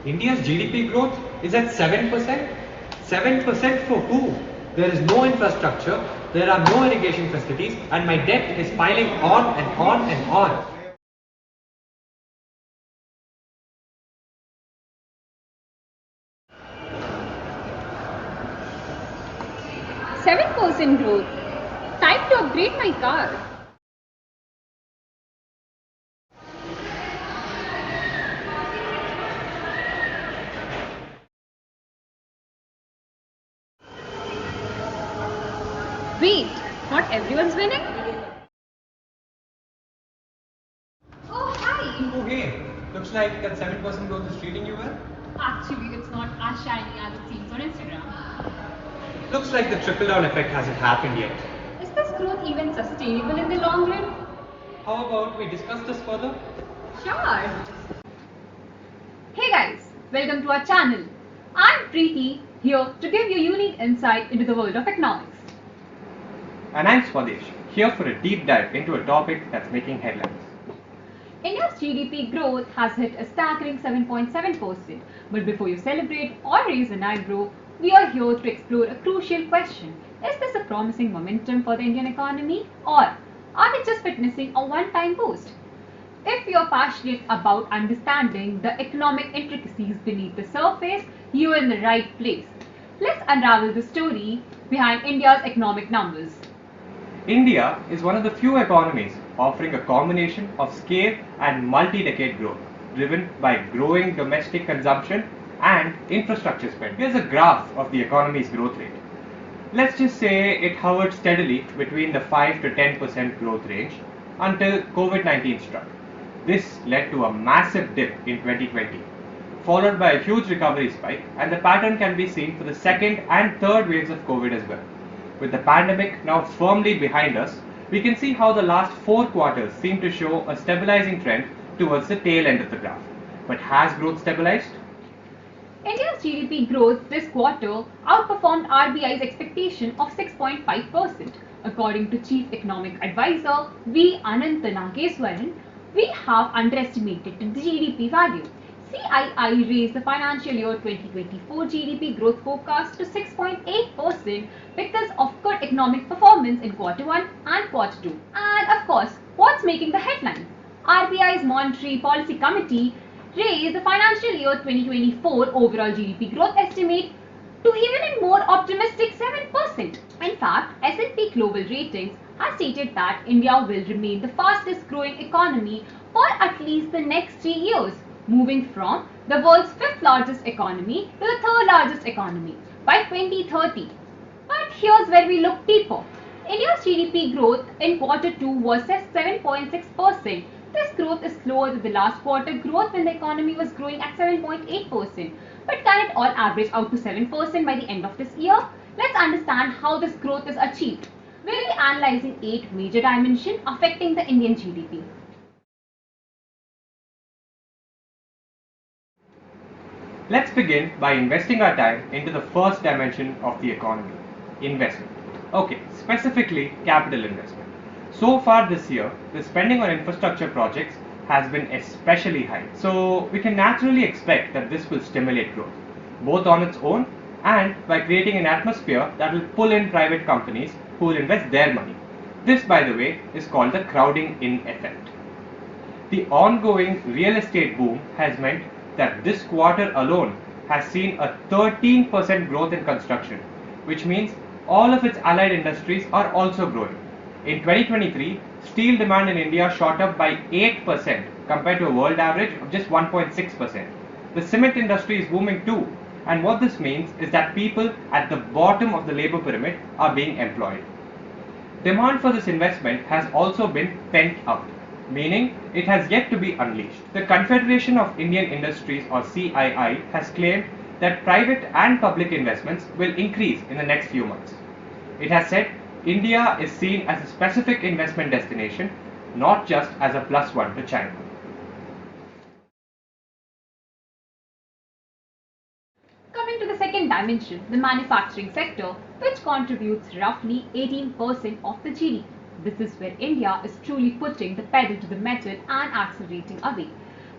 India's GDP growth is at 7%. 7% for who? There is no infrastructure, there are no irrigation facilities, and my debt is piling on and on and on. 7% growth. Time to upgrade my car. Wait, not everyone's winning? Oh, hi! Oh hey, looks like that 7% growth is treating you well. Actually, it's not as shiny as it seems on Instagram. Looks like the trickle-down effect hasn't happened yet. Is this growth even sustainable in the long run? How about we discuss this further? Sure. Hey guys, welcome to our channel. I'm Preeti, here to give you unique insight into the world of economics. And I'm Swadesh, here for a deep dive into a topic that's making headlines. India's GDP growth has hit a staggering 7.7%. But before you celebrate or raise an eyebrow, we are here to explore a crucial question. Is this a promising momentum for the Indian economy, or are we just witnessing a one-time boost? If you're passionate about understanding the economic intricacies beneath the surface, you're in the right place. Let's unravel the story behind India's economic numbers. India is one of the few economies offering a combination of scale and multi-decade growth, driven by growing domestic consumption and infrastructure spend. Here's a graph of the economy's growth rate. Let's just say it hovered steadily between the 5 to 10% growth range until COVID-19 struck. This led to a massive dip in 2020, followed by a huge recovery spike, and the pattern can be seen for the second and third waves of COVID as well. With the pandemic now firmly behind us, we can see how the last 4 quarters seem to show a stabilizing trend towards the tail end of the graph. But has growth stabilized? India's GDP growth this quarter outperformed RBI's expectation of 6.5%. According to Chief Economic Advisor V. Anantha Nageswaran, we have underestimated the GDP value. CII raised the financial year 2024 GDP growth forecast to 6.8% because of good economic performance in Q1 and Q2. And of course, what's making the headlines? RBI's Monetary Policy Committee raised the financial year 2024 overall GDP growth estimate to even a more optimistic 7%. In fact, S&P Global Ratings has stated that India will remain the fastest growing economy for at least the next 3 years, moving from the world's 5th largest economy to the 3rd largest economy by 2030. But here's where we look deeper. India's GDP growth in Q2 was at 7.6%. This growth is slower than the last quarter growth when the economy was growing at 7.8%. But can it all average out to 7% by the end of this year? Let's understand how this growth is achieved. We'll be analyzing 8 major dimensions affecting the Indian GDP. Let's begin by investing our time into the first dimension of the economy, investment. Okay, specifically capital investment. So far this year, the spending on infrastructure projects has been especially high. So we can naturally expect that this will stimulate growth, both on its own and by creating an atmosphere that will pull in private companies who will invest their money. This, by the way, is called the crowding in effect. The ongoing real estate boom has meant that this quarter alone has seen a 13% growth in construction, which means all of its allied industries are also growing. In 2023, steel demand in India shot up by 8% compared to a world average of just 1.6%. The cement industry is booming too, and what this means is that people at the bottom of the labor pyramid are being employed. Demand for this investment has also been pent up, meaning it has yet to be unleashed. The Confederation of Indian Industries, or CII, has claimed that private and public investments will increase in the next few months. It has said India is seen as a specific investment destination, not just as a +1 to China. Coming to the second dimension, the manufacturing sector, which contributes roughly 18% of the GDP. This is where India is truly putting the pedal to the metal and accelerating away.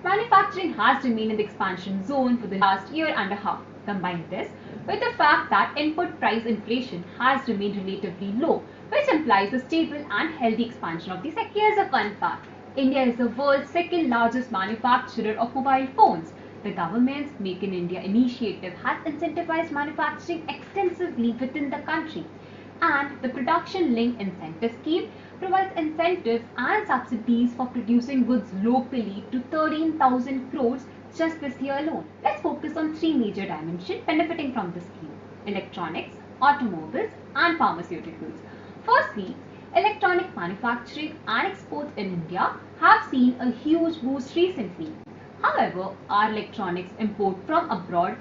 manufacturing has remained in the expansion zone for the last year and a half. Combine this with the fact that input price inflation has remained relatively low, which implies a stable and healthy expansion of the sector. Here's a fun fact. India is the world's second largest manufacturer of mobile phones. The government's Make in India initiative has incentivized manufacturing extensively within the country, and the Production Linked Incentive Scheme provides incentives and subsidies for producing goods locally to 13,000 crores just this year alone. Let's focus on three major dimensions benefiting from the scheme: electronics, automobiles, and pharmaceuticals. Firstly, electronic manufacturing and exports in India have seen a huge boost recently. However, our electronics import from abroad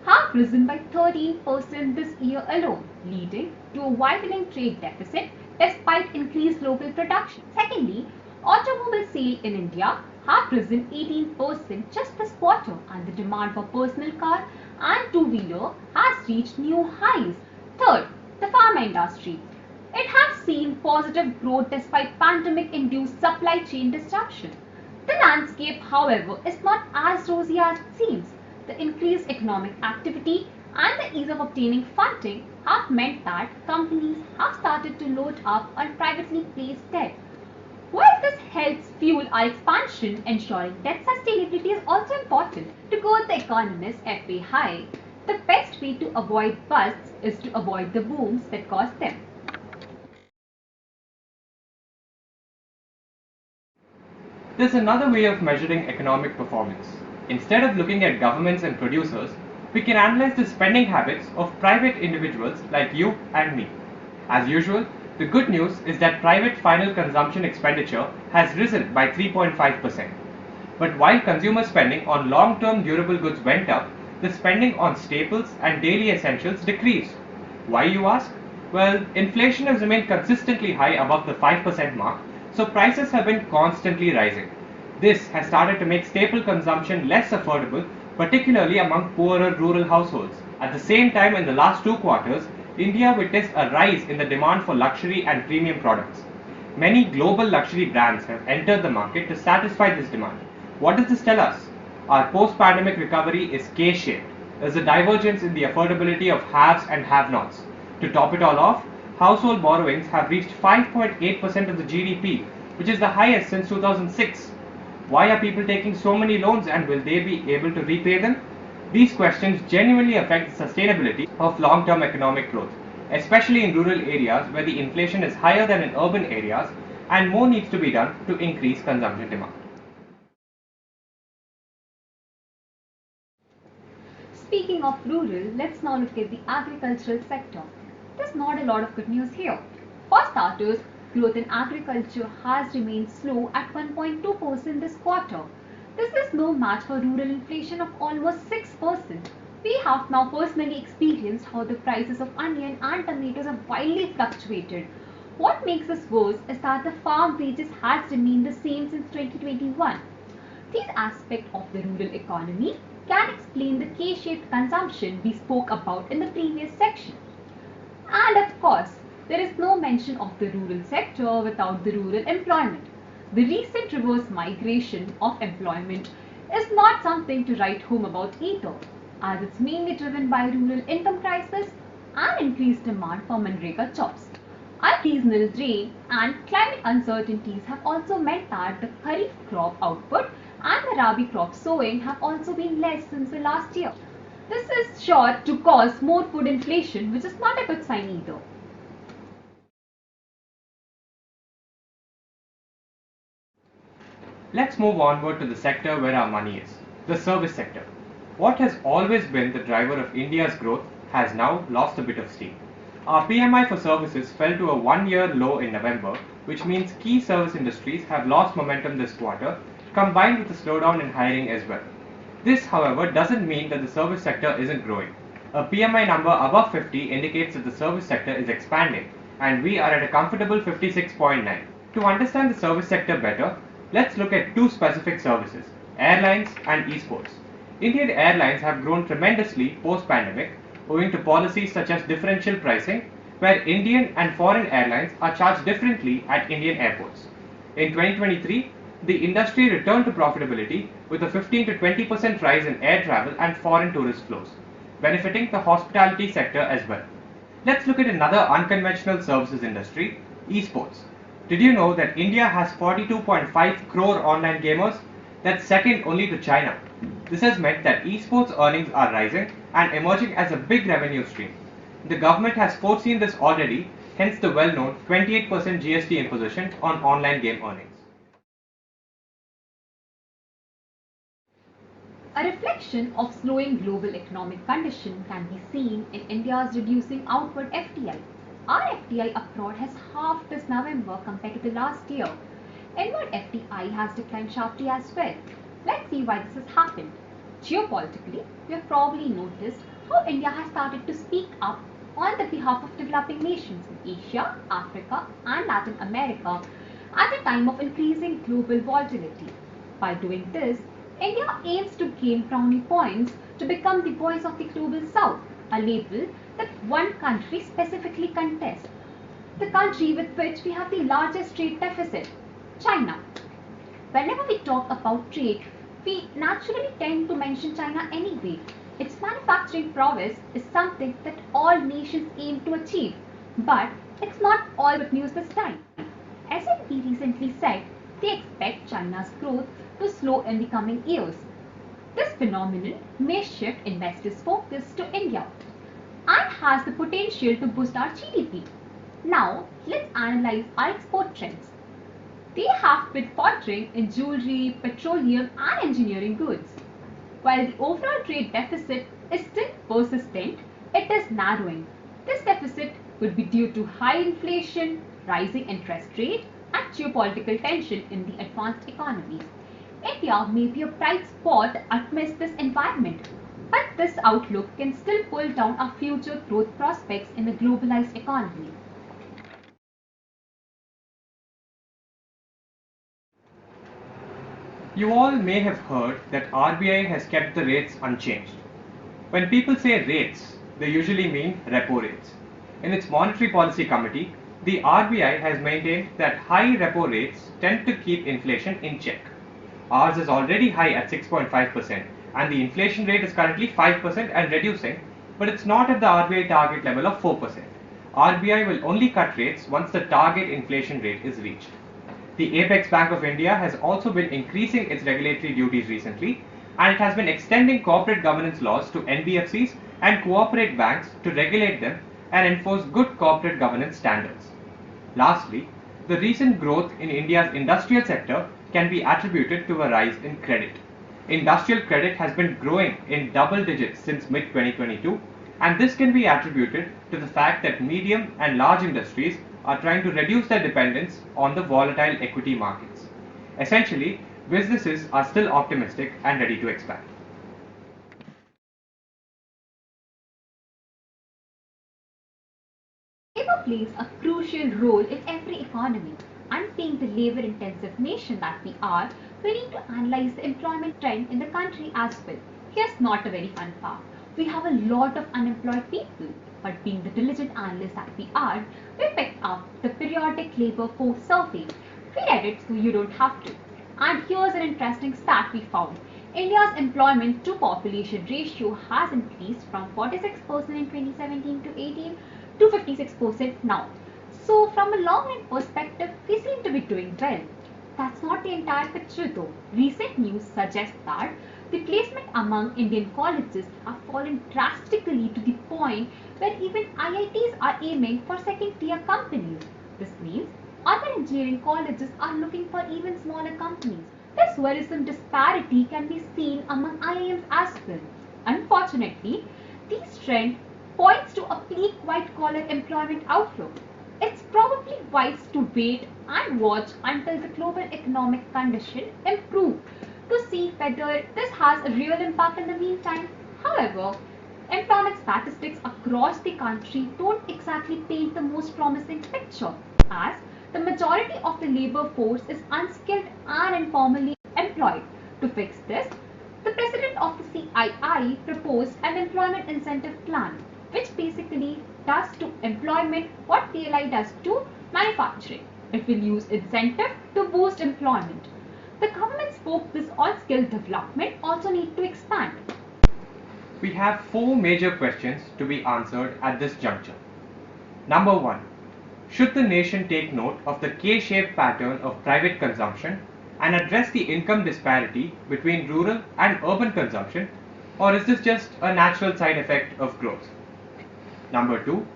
have risen by 13% this year alone, leading to a widening trade deficit despite increased local production. Secondly, automobile sales in India have risen 18% just this quarter, and the demand for personal car and two-wheeler has reached new highs. Third, the pharma industry. It has seen positive growth despite pandemic-induced supply chain disruption. The landscape, however, is not as rosy as it seems. The increased economic activity and the ease of obtaining funding have meant that companies have started to load up on privately placed debt. While this helps fuel our expansion, ensuring debt sustainability is also important. To quote the economist F.A. High, the best way to avoid busts is to avoid the booms that cause them. There's another way of measuring economic performance. Instead of looking at governments and producers, we can analyze the spending habits of private individuals like you and me. As usual, the good news is that private final consumption expenditure has risen by 3.5%. But while consumer spending on long-term durable goods went up, the spending on staples and daily essentials decreased. Why, you ask? Well, inflation has remained consistently high above the 5% mark, so prices have been constantly rising. This has started to make staple consumption less affordable, particularly among poorer rural households. At the same time, in the last 2 quarters, India witnessed a rise in the demand for luxury and premium products. Many global luxury brands have entered the market to satisfy this demand. What does this tell us? Our post-pandemic recovery is K-shaped. There's a divergence in the affordability of haves and have-nots. To top it all off, household borrowings have reached 5.8% of the GDP, which is the highest since 2006. Why are people taking so many loans, and will they be able to repay them? These questions genuinely affect the sustainability of long-term economic growth, especially in rural areas where the inflation is higher than in urban areas, and more needs to be done to increase consumption demand. Speaking of rural, let's now look at the agricultural sector. There's not a lot of good news here. For starters, growth in agriculture has remained slow at 1.2% this quarter. This is no match for rural inflation of almost 6%. We have now personally experienced how the prices of onion and tomatoes have wildly fluctuated. What makes this worse is that the farm wages has remained the same since 2021. These aspects of the rural economy can explain the K-shaped consumption we spoke about in the previous section. And of course, there is no mention of the rural sector without the rural employment. The recent reverse migration of employment is not something to write home about either, as it's mainly driven by rural income crisis and increased demand for Manrega jobs. Unseasonal rain and climate uncertainties have also meant that the Kharif crop output and the Rabi crop sowing have also been less since the last year. This is sure to cause more food inflation, which is not a good sign either. Let's move onward to the sector where our money is, the service sector. What has always been the driver of India's growth has now lost a bit of steam. Our PMI for services fell to a one-year low in November, which means key service industries have lost momentum this quarter, combined with a slowdown in hiring as well. This, however, doesn't mean that the service sector isn't growing. A PMI number above 50 indicates that the service sector is expanding, and we are at a comfortable 56.9. To understand the service sector better, let's look at two specific services, airlines and esports. Indian airlines have grown tremendously post-pandemic, owing to policies such as differential pricing, where Indian and foreign airlines are charged differently at Indian airports. In 2023, the industry returned to profitability with a 15 to 20% rise in air travel and foreign tourist flows, benefiting the hospitality sector as well. Let's look at another unconventional services industry, esports. Did you know that India has 42.5 crore online gamers? That's second only to China. This has meant that esports earnings are rising and emerging as a big revenue stream. The government has foreseen this already, hence the well-known 28% GST imposition on online game earnings. A reflection of slowing global economic condition can be seen in India's reducing outward FDI. Our FDI abroad has halved this November compared to the last year. Inward FDI has declined sharply as well. Let's see why this has happened. Geopolitically, you have probably noticed how India has started to speak up on the behalf of developing nations in Asia, Africa, and Latin America at a time of increasing global volatility. By doing this, India aims to gain brownie points to become the voice of the global south, a label that one country specifically contests. The country with which we have the largest trade deficit, China. Whenever we talk about trade, we naturally tend to mention China anyway. Its manufacturing prowess is something that all nations aim to achieve, but it's not all good news this time. S&P recently said they expect China's growth to slow in the coming years. This phenomenon may shift investors' focus to India and has the potential to boost our GDP. Now, let's analyze our export trends. They have been faltering in jewelry, petroleum, and engineering goods. While the overall trade deficit is still persistent, it is narrowing. This deficit could be due to high inflation, rising interest rate, and geopolitical tension in the advanced economies. India may be a bright spot amidst this environment, but this outlook can still pull down our future growth prospects in a globalized economy. You all may have heard that RBI has kept the rates unchanged. When people say rates, they usually mean repo rates. In its Monetary Policy Committee, the RBI has maintained that high repo rates tend to keep inflation in check. Ours is already high at 6.5%, and the inflation rate is currently 5% and reducing, but it's not at the RBI target level of 4%. RBI will only cut rates once the target inflation rate is reached. The Apex Bank of India has also been increasing its regulatory duties recently, and it has been extending corporate governance laws to NBFCs and cooperate banks to regulate them and enforce good corporate governance standards. Lastly, the recent growth in India's industrial sector can be attributed to a rise in credit. Industrial credit has been growing in double digits since mid 2022, and this can be attributed to the fact that medium and large industries are trying to reduce their dependence on the volatile equity markets. Essentially, businesses are still optimistic and ready to expand. Labor plays a crucial role in every economy, and being the labor intensive nation that we are, we need to analyze the employment trend in the country as well. Here's not a very fun fact. We have a lot of unemployed people, but being the diligent analysts that we are, we picked up the periodic labor force survey. We read it so you don't have to. And here's an interesting stat we found. India's employment to population ratio has increased from 46% in 2017 to 18 to 56% now. So from a long run perspective, we seem to be doing well. That's not the entire picture though. Recent news suggests that the placement among Indian colleges have fallen drastically to the point where even IITs are aiming for second tier companies. This means other engineering colleges are looking for even smaller companies. This worrisome disparity can be seen among IIMs as well. Unfortunately, this trend points to a bleak white-collar employment outlook. It's probably wise to wait and watch until the global economic condition improve to see whether this has a real impact in the meantime. However, employment statistics across the country don't exactly paint the most promising picture, as the majority of the labor force is unskilled and informally employed. To fix this, the president of the CII proposed an employment incentive plan, which basically does to employment what PLI does to manufacturing. It will use incentive to boost employment. The government's focus on skill development also need to expand. We have four major questions to be answered at this juncture. Number 1. Should the nation take note of the K-shaped pattern of private consumption and address the income disparity between rural and urban consumption, or is this just a natural side effect of growth? Number 2.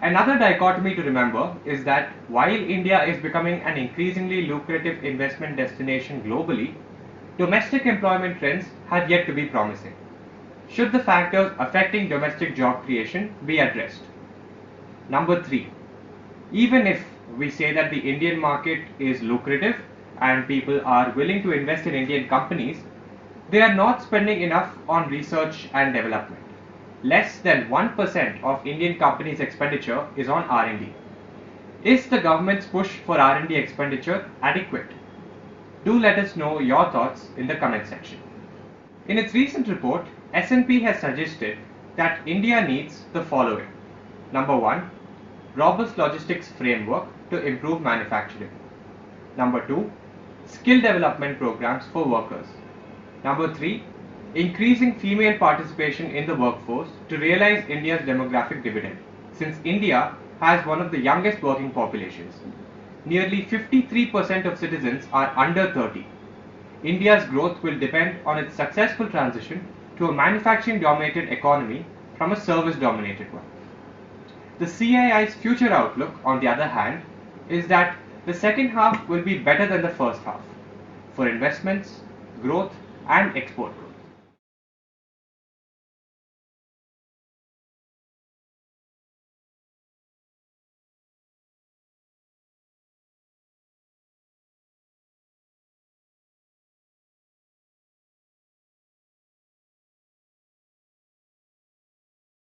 Another dichotomy to remember is that while India is becoming an increasingly lucrative investment destination globally, domestic employment trends have yet to be promising. Should the factors affecting domestic job creation be addressed? Number 3. Even if we say that the Indian market is lucrative and people are willing to invest in Indian companies, they are not spending enough on research and development. Less than 1% of Indian companies' expenditure is on R&D. Is the government's push for R&D expenditure adequate? Do let us know your thoughts in the comment section. In its recent report, S&P has suggested that India needs the following. Number 1. Robust logistics framework to improve manufacturing. Number 2. Skill development programs for workers. Number 3. Increasing female participation in the workforce to realize India's demographic dividend, since India has one of the youngest working populations. Nearly 53% of citizens are under 30. India's growth will depend on its successful transition to a manufacturing-dominated economy from a service-dominated one. The CII's future outlook, on the other hand, is that the second half will be better than the first half for investments, growth, and export growth.